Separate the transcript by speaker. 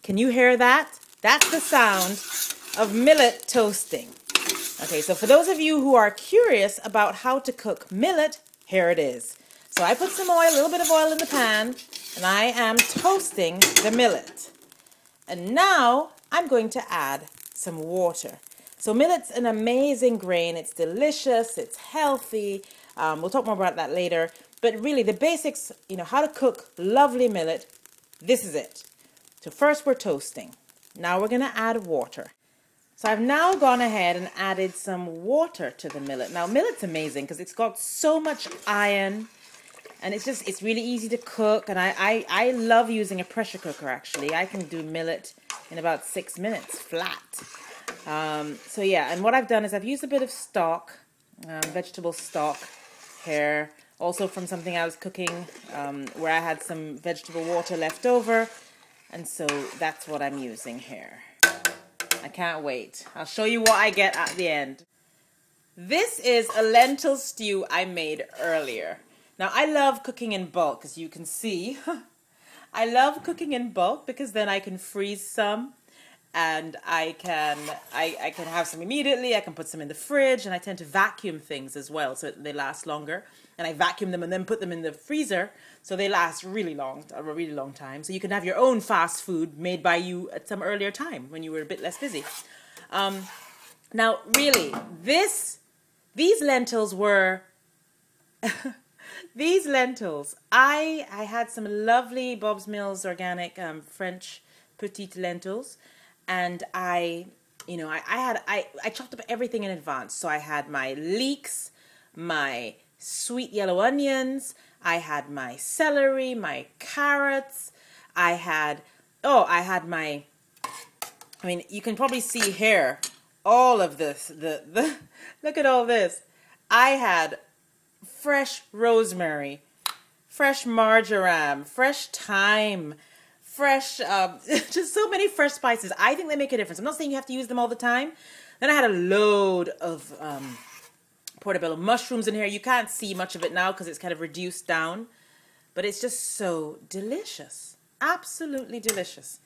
Speaker 1: Can you hear that? That's the sound of millet toasting. Okay, so for those of you who are curious about how to cook millet, here it is. So I put some oil, a little bit of oil in the pan, and I am toasting the millet. And now I'm going to add some water. So millet's an amazing grain. It's delicious, it's healthy. We'll talk more about that later. But really the basics, you know, how to cook lovely millet, this is it. So first we're toasting. Now we're going to add water. So I've now gone ahead and added some water to the millet. Now millet's amazing because it's got so much iron and it's really easy to cook. And I love using a pressure cooker actually. I can do millet in about 6 minutes flat. So yeah, and what I've done is I've used a bit of stock, vegetable stock here. Also from something I was cooking where I had some vegetable water left over. And so that's what I'm using here. I can't wait. I'll show you what I get at the end. This is a lentil stew I made earlier. Now I love cooking in bulk, as you can see. I love cooking in bulk because then I can freeze some and I can have some immediately. I can put some in the fridge, and I tend to vacuum things as well so they last longer. And I vacuum them and then put them in the freezer so they last a really long time. So you can have your own fast food made by you at some earlier time when you were a bit less busy. Now, really, these lentils were these lentils. I had some lovely Bob's Mills organic French petite lentils, and I chopped up everything in advance. So I had my leeks, my sweet yellow onions, I had my celery, my carrots, I had my, I mean, you can probably see here all of this, look at all this. I had fresh rosemary, fresh marjoram, fresh thyme, fresh, just so many fresh spices. I think they make a difference. I'm not saying you have to use them all the time. Then I had a load of portobello mushrooms in here. You can't see much of it now because it's kind of reduced down, but it's just so delicious. Absolutely delicious.